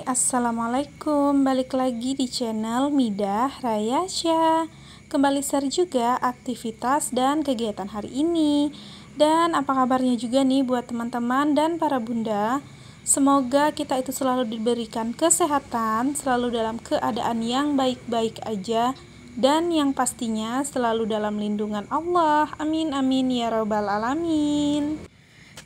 Assalamualaikum, balik lagi di channel Midah Rayasya. Kembali share juga aktivitas dan kegiatan hari ini. Dan apa kabarnya juga nih buat teman-teman dan para bunda. Semoga kita itu selalu diberikan kesehatan, selalu dalam keadaan yang baik-baik aja, dan yang pastinya selalu dalam lindungan Allah. Amin amin ya robbal alamin.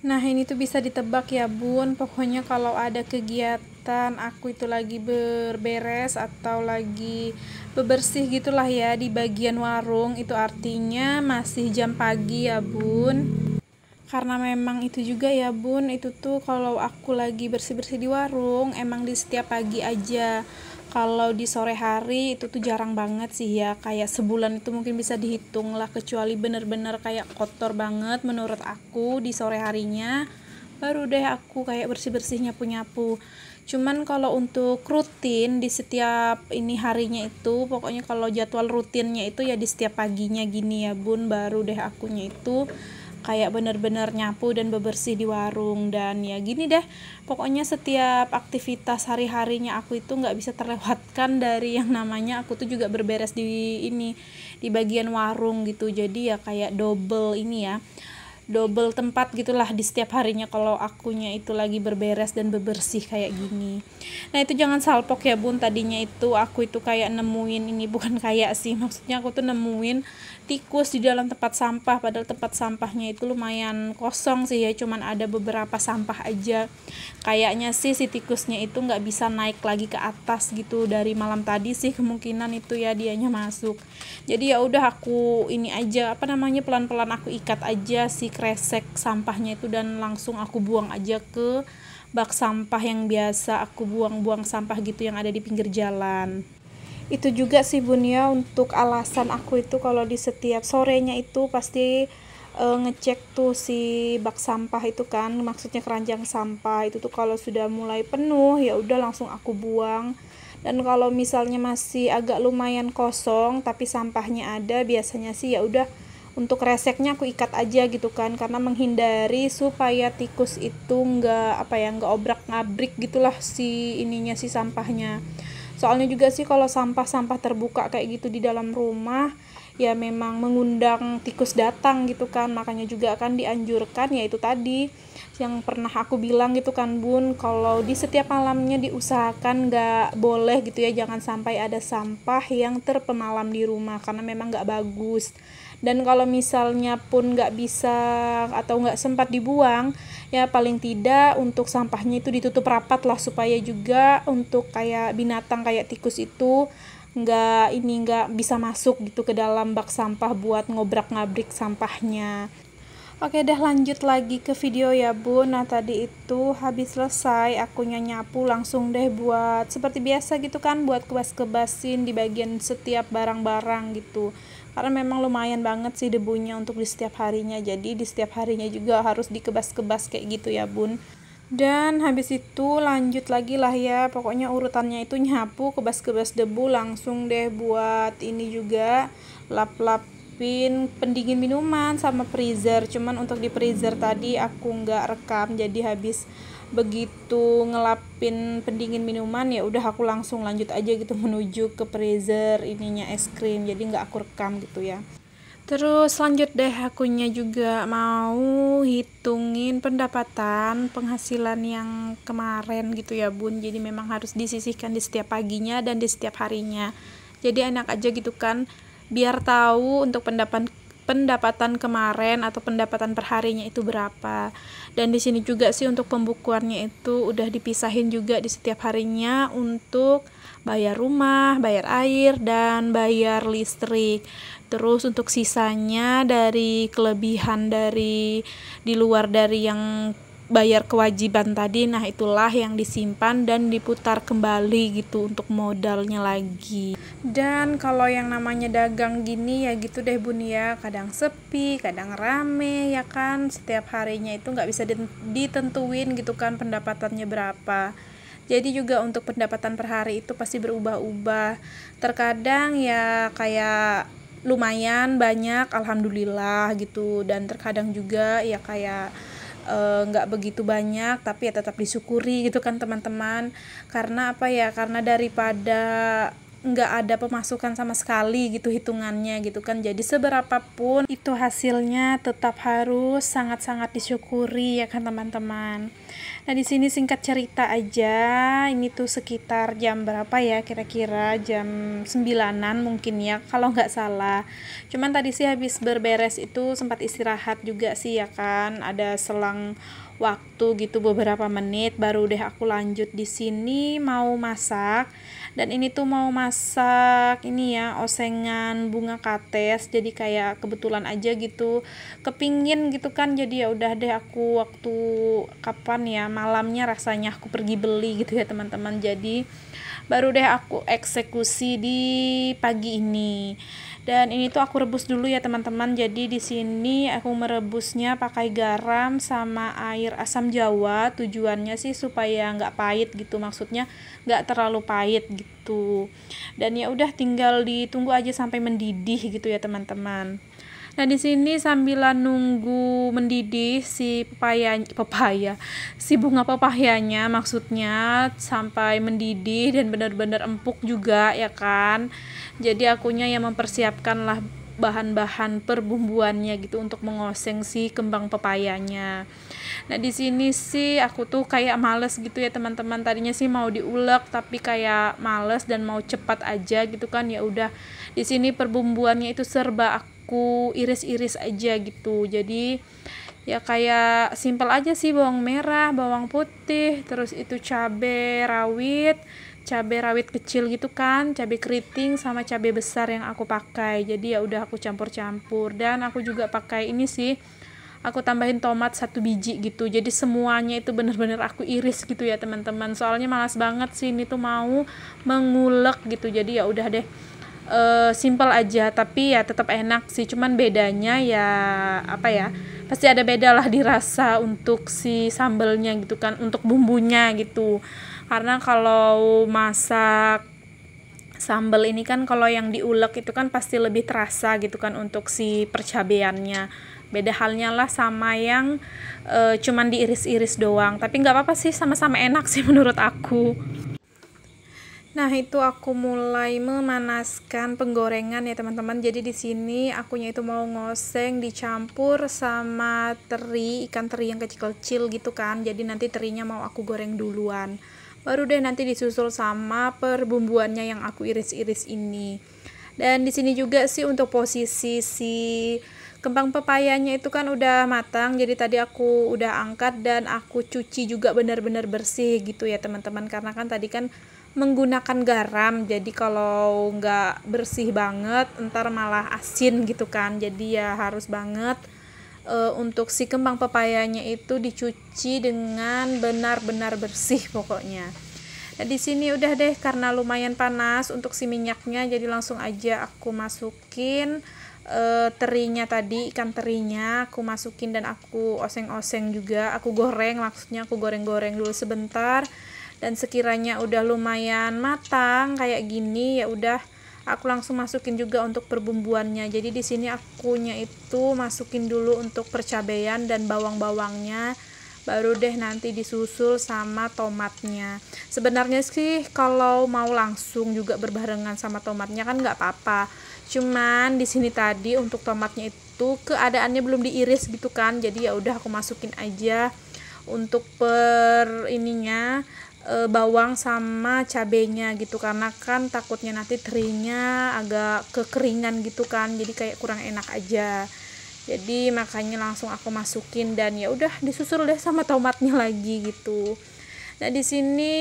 Nah, ini tuh bisa ditebak ya bun, pokoknya kalau ada kegiatan aku itu lagi berberes atau lagi bebersih gitulah ya di bagian warung, itu artinya masih jam pagi ya bun. Karena memang itu juga ya bun, itu tuh kalau aku lagi bersih-bersih di warung emang di setiap pagi aja. Kalau di sore hari itu tuh jarang banget sih ya, kayak sebulan itu mungkin bisa dihitung lah, kecuali bener-bener kayak kotor banget menurut aku di sore harinya, baru deh aku kayak bersih-bersih nyapu-nyapu. Cuman kalau untuk rutin di setiap ini harinya itu, pokoknya kalau jadwal rutinnya itu ya di setiap paginya gini ya bun, baru deh akunya itu kayak bener-bener nyapu dan bebersih di warung. Dan ya gini deh, pokoknya setiap aktivitas hari-harinya aku itu nggak bisa terlewatkan dari yang namanya aku tuh juga berberes di ini, di bagian warung gitu. Jadi ya kayak double ini ya, double tempat gitulah di setiap harinya kalau akunya itu lagi berberes dan bebersih kayak gini. Nah itu jangan salpok ya bun, tadinya itu aku itu kayak nemuin ini, bukan kayak sih, maksudnya aku tuh nemuin tikus di dalam tempat sampah, padahal tempat sampahnya itu lumayan kosong sih ya, cuman ada beberapa sampah aja. Kayaknya sih si tikusnya itu nggak bisa naik lagi ke atas gitu, dari malam tadi sih kemungkinan itu ya dianya masuk. Jadi ya udah aku ini aja, apa namanya, pelan-pelan aku ikat aja si kresek sampahnya itu dan langsung aku buang aja ke bak sampah yang biasa aku buang-buang sampah gitu yang ada di pinggir jalan. Itu juga sih bun ya untuk alasan aku itu kalau di setiap sorenya itu pasti ngecek tuh si bak sampah itu kan, maksudnya keranjang sampah itu tuh kalau sudah mulai penuh ya udah langsung aku buang. Dan kalau misalnya masih agak lumayan kosong tapi sampahnya ada, biasanya sih ya udah untuk reseknya aku ikat aja gitu kan, karena menghindari supaya tikus itu nggak obrak-ngabrik gitulah si ininya, si sampahnya. Soalnya juga sih kalau sampah-sampah terbuka kayak gitu di dalam rumah ya memang mengundang tikus datang gitu kan, makanya juga akan dianjurkan ya itu tadi yang pernah aku bilang gitu kan bun, kalau di setiap malamnya diusahakan nggak boleh gitu ya, jangan sampai ada sampah yang terpemalam di rumah karena memang nggak bagus. Dan kalau misalnya pun nggak bisa atau nggak sempat dibuang, ya paling tidak untuk sampahnya itu ditutup rapat lah, supaya juga untuk kayak binatang kayak tikus itu nggak bisa masuk gitu ke dalam bak sampah buat ngobrak-ngabrik sampahnya. Oke deh, lanjut lagi ke video ya bun. Nah tadi itu habis selesai akunya nyapu, langsung deh buat seperti biasa gitu kan, buat kebas-kebasin di bagian setiap barang-barang gitu, karena memang lumayan banget sih debunya untuk di setiap harinya, jadi di setiap harinya juga harus dikebas-kebas kayak gitu ya bun. Dan habis itu lanjut lagi lah ya, pokoknya urutannya itu nyapu, kebas-kebas debu, langsung deh buat ini juga, lap-lapin pendingin minuman sama freezer. Cuman untuk di freezer tadi aku nggak rekam, jadi habis begitu ngelapin pendingin minuman ya udah aku langsung lanjut aja gitu menuju ke freezer ininya es krim, jadi nggak aku rekam gitu ya. Terus lanjut deh, akunya juga mau hitungin pendapatan penghasilan yang kemarin gitu ya bun. Jadi memang harus disisihkan di setiap paginya dan di setiap harinya. Jadi enak aja gitu kan, biar tahu untuk pendapatan kemarin atau pendapatan perharinya itu berapa. Dan di sini juga sih untuk pembukuannya itu udah dipisahin juga di setiap harinya untuk bayar rumah, bayar air, dan bayar listrik. Terus untuk sisanya dari kelebihan dari di luar dari yang bayar kewajiban tadi, nah itulah yang disimpan dan diputar kembali gitu untuk modalnya lagi. Dan kalau yang namanya dagang gini ya gitu deh bun ya, kadang sepi, kadang rame ya kan, setiap harinya itu nggak bisa ditentuin gitu kan pendapatannya berapa. Jadi juga untuk pendapatan per hari itu pasti berubah-ubah. Terkadang ya kayak lumayan banyak alhamdulillah gitu, dan terkadang juga ya kayak nggak begitu banyak, tapi ya tetap disyukuri gitu kan teman-teman. Karena apa ya, karena daripada nggak ada pemasukan sama sekali gitu hitungannya gitu kan, jadi seberapapun itu hasilnya tetap harus sangat-sangat disyukuri ya kan teman-teman. Nah di sini singkat cerita aja, ini tuh sekitar jam berapa ya, kira-kira jam 9-an mungkin ya kalau nggak salah. Cuman tadi sih habis berberes itu sempat istirahat juga sih ya kan, ada selang waktu gitu beberapa menit baru deh aku lanjut di sini mau masak. Dan ini tuh mau masak ini ya, osengan bunga kates, jadi kayak kebetulan aja gitu kepingin gitu kan, jadi ya udah deh aku waktu kapan ya malamnya rasanya aku pergi beli gitu ya teman-teman, jadi baru deh aku eksekusi di pagi ini. Dan ini tuh aku rebus dulu ya teman-teman. Jadi di sini aku merebusnya pakai garam sama air asam jawa. Tujuannya sih supaya nggak pahit gitu. Maksudnya nggak terlalu pahit gitu. Dan ya udah tinggal ditunggu aja sampai mendidih gitu ya teman-teman. Nah di sini sambilan nunggu mendidih si si bunga pepayanya maksudnya sampai mendidih dan benar-benar empuk juga ya kan. Jadi akunya yang mempersiapkan lah bahan-bahan perbumbuannya gitu untuk mengoseng si kembang pepayanya. Nah di sini sih aku tuh kayak males gitu ya teman-teman. Tadinya sih mau diulek tapi kayak males dan mau cepat aja gitu kan. Ya udah di sini perbumbuannya itu serba aku iris-iris aja gitu. Jadi ya kayak simpel aja sih, bawang merah, bawang putih, terus itu cabai rawit kecil gitu kan, cabai keriting sama cabai besar yang aku pakai. Jadi ya udah aku campur-campur, dan aku juga pakai ini sih, aku tambahin tomat 1 biji gitu. Jadi semuanya itu bener-bener aku iris gitu ya teman-teman, soalnya malas banget sih ini tuh mau mengulek gitu. Jadi ya udah deh, simple aja tapi ya tetap enak sih. Cuman bedanya ya apa ya, pasti ada beda lah dirasa untuk si sambelnya gitu kan, untuk bumbunya gitu. Karena kalau masak sambal ini kan, kalau yang diulek itu kan pasti lebih terasa gitu kan untuk si percabeannya. Beda halnya lah sama yang cuman diiris-iris doang. Tapi nggak apa-apa sih, sama-sama enak sih menurut aku. Nah, itu aku mulai memanaskan penggorengan ya, teman-teman. Jadi di sini akunya itu mau ngoseng dicampur sama ikan teri yang kecil-kecil gitu kan. Jadi nanti terinya mau aku goreng duluan. Baru deh nanti disusul sama perbumbuannya yang aku iris-iris ini. Dan di sini juga sih untuk posisi si kembang pepayanya itu kan udah matang. Jadi tadi aku udah angkat dan aku cuci juga benar-benar bersih gitu ya, teman-teman. Karena kan tadi kan menggunakan garam, jadi kalau nggak bersih banget ntar malah asin gitu kan. Jadi ya harus banget untuk si kembang pepayanya itu dicuci dengan benar-benar bersih pokoknya. Nah di sini udah deh, karena lumayan panas untuk si minyaknya, jadi langsung aja aku masukin terinya tadi, ikan terinya aku masukin dan aku oseng-oseng juga, aku goreng, maksudnya aku goreng-goreng dulu sebentar. Dan sekiranya udah lumayan matang kayak gini, ya udah aku langsung masukin juga untuk perbumbuannya. Jadi di sini akunya itu masukin dulu untuk percabaian dan bawang-bawangnya, baru deh nanti disusul sama tomatnya. Sebenarnya sih kalau mau langsung juga berbarengan sama tomatnya kan nggak apa-apa. Cuman di sini tadi untuk tomatnya itu keadaannya belum diiris gitu kan. Jadi ya udah aku masukin aja untuk bawang sama cabenya gitu, karena kan takutnya nanti terinya agak kekeringan gitu kan, jadi kayak kurang enak aja. Jadi makanya langsung aku masukin dan ya udah disusul deh sama tomatnya lagi gitu. Nah di sini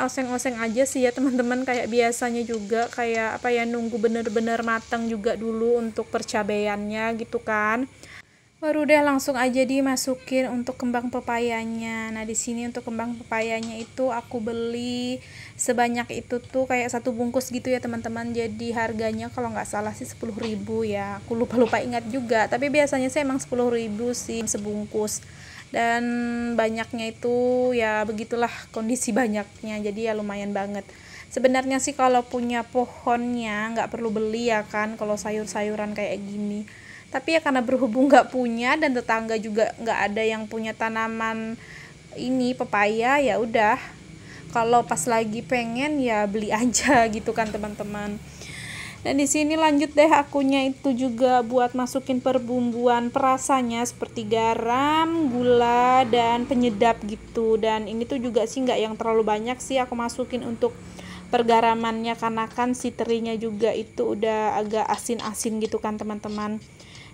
oseng-oseng aja sih ya teman-teman, kayak biasanya juga, kayak apa ya, nunggu bener-bener matang juga dulu untuk percabaiannya gitu kan. Baru deh langsung aja dimasukin untuk kembang pepayanya. Nah, di sini untuk kembang pepayanya itu aku beli sebanyak itu tuh kayak 1 bungkus gitu ya, teman-teman. Jadi harganya kalau nggak salah sih 10.000 ya. Aku lupa ingat juga, tapi biasanya sih emang 10.000 sih sebungkus. Dan banyaknya itu ya begitulah kondisi banyaknya. Jadi ya lumayan banget. Sebenarnya sih kalau punya pohonnya nggak perlu beli ya kan, kalau sayur-sayuran kayak gini. Tapi ya karena berhubung nggak punya dan tetangga juga nggak ada yang punya tanaman ini pepaya, ya udah kalau pas lagi pengen ya beli aja gitu kan teman-teman. Dan di sini lanjut deh akunya itu juga buat masukin perbumbuan perasanya seperti garam, gula, dan penyedap gitu. Dan ini tuh juga sih nggak yang terlalu banyak sih aku masukin untuk pergaramannya, karena kan si terinya juga itu udah agak asin-asin gitu kan teman-teman.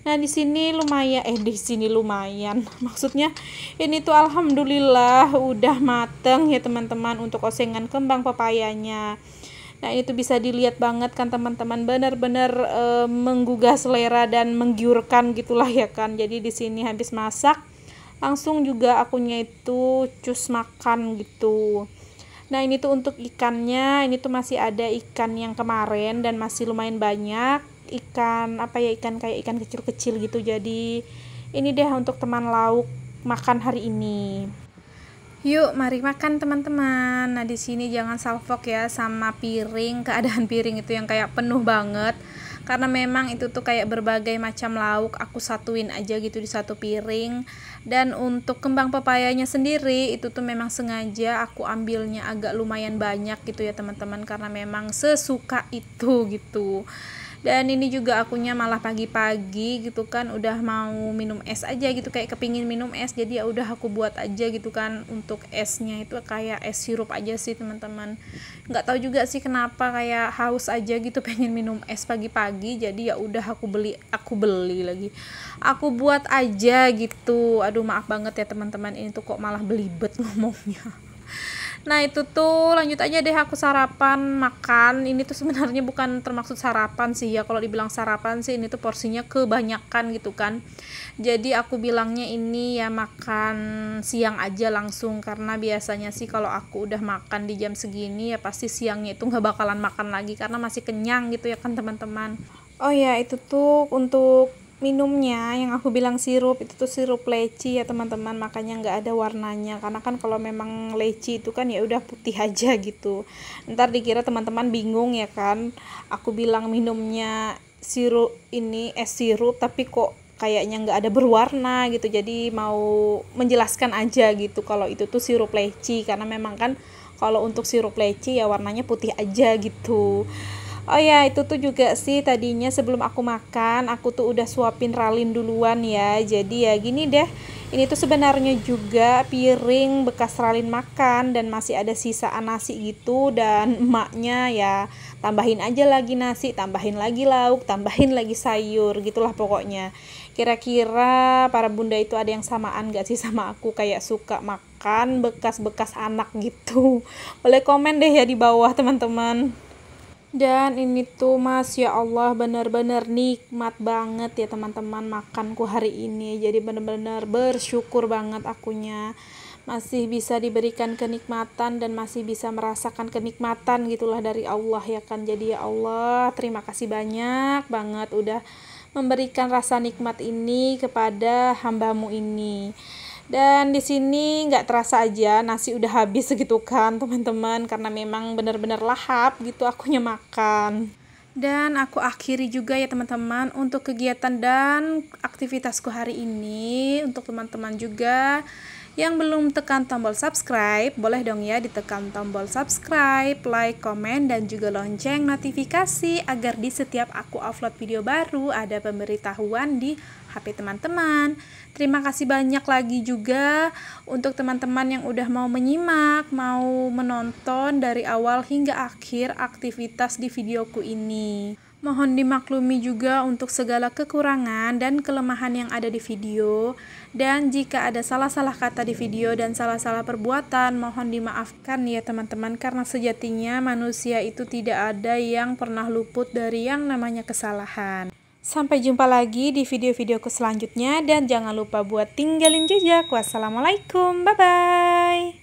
Nah di sini lumayan maksudnya ini tuh alhamdulillah udah mateng ya teman-teman untuk osengan kembang papayanya. Nah ini tuh bisa dilihat banget kan teman-teman, benar-benar menggugah selera dan menggiurkan gitulah ya kan. Jadi di sini habis masak langsung juga akunya itu cus makan gitu. Nah ini tuh untuk ikannya, ini tuh masih ada ikan yang kemarin dan masih lumayan banyak. Ikan apa ya, ikan kayak ikan kecil-kecil gitu. Jadi ini deh untuk teman lauk makan hari ini. Yuk, mari makan teman-teman. Nah, di sini jangan salfok ya sama piring. Keadaan piring itu yang kayak penuh banget. Karena memang itu tuh kayak berbagai macam lauk aku satuin aja gitu di satu piring. Dan untuk kembang pepayanya sendiri itu tuh memang sengaja aku ambilnya agak lumayan banyak gitu ya teman-teman, karena memang sesuka itu gitu. Dan ini juga akunya malah pagi-pagi gitu kan udah mau minum es aja gitu, kayak kepingin minum es, jadi ya udah aku buat aja gitu kan. Untuk esnya itu kayak es sirup aja sih teman-teman, nggak tahu juga sih kenapa kayak haus aja gitu pengen minum es pagi-pagi, jadi ya udah aku buat aja gitu. Aduh maaf banget ya teman-teman, ini tuh kok malah belibet ngomongnya. Nah itu tuh lanjut aja deh aku sarapan makan. Ini tuh sebenarnya bukan termaksud sarapan sih ya, kalau dibilang sarapan sih ini tuh porsinya kebanyakan gitu kan. Jadi aku bilangnya ini ya makan siang aja langsung, karena biasanya sih kalau aku udah makan di jam segini ya pasti siangnya itu nggak bakalan makan lagi karena masih kenyang gitu ya kan teman-teman. Oh ya itu tuh untuk minumnya yang aku bilang sirup, itu tuh sirup leci ya teman-teman, makanya nggak ada warnanya, karena kan kalau memang leci itu kan ya udah putih aja gitu. Ntar dikira teman-teman bingung ya kan, aku bilang minumnya sirup ini es sirup tapi kok kayaknya nggak ada berwarna gitu. Jadi mau menjelaskan aja gitu kalau itu tuh sirup leci, karena memang kan kalau untuk sirup leci ya warnanya putih aja gitu. Oh ya itu tuh juga sih tadinya sebelum aku makan aku tuh udah suapin Ralin duluan ya. Jadi ya gini deh, ini tuh sebenarnya juga piring bekas Ralin makan dan masih ada sisaan nasi gitu, dan emaknya ya tambahin aja lagi nasi, tambahin lagi lauk, tambahin lagi sayur gitulah pokoknya. Kira-kira para bunda itu ada yang samaan gak sih sama aku, kayak suka makan bekas-bekas anak gitu? Boleh komen deh ya di bawah teman-teman. Dan ini tuh Masya Allah bener-bener nikmat banget ya teman-teman makanku hari ini. Jadi bener-bener bersyukur banget akunya masih bisa diberikan kenikmatan dan masih bisa merasakan kenikmatan gitulah dari Allah ya kan. Jadi ya Allah terima kasih banyak banget udah memberikan rasa nikmat ini kepada hambamu ini. Dan di sini nggak terasa aja nasi udah habis segitu kan teman-teman, karena memang benar-benar lahap gitu akunya makan. Dan aku akhiri juga ya teman-teman untuk kegiatan dan aktivitasku hari ini. Untuk teman-teman juga yang belum tekan tombol subscribe, boleh dong ya ditekan tombol subscribe, like, komen, dan juga lonceng notifikasi agar di setiap aku upload video baru ada pemberitahuan di HP teman-teman. Terima kasih banyak lagi juga untuk teman-teman yang udah mau menyimak, mau menonton dari awal hingga akhir aktivitas di videoku ini. Mohon dimaklumi juga untuk segala kekurangan dan kelemahan yang ada di video. Dan jika ada salah-salah kata di video dan salah-salah perbuatan, mohon dimaafkan ya teman-teman, karena sejatinya manusia itu tidak ada yang pernah luput dari yang namanya kesalahan. Sampai jumpa lagi di video-videoku selanjutnya, dan jangan lupa buat tinggalin jejak. Wassalamualaikum, bye-bye.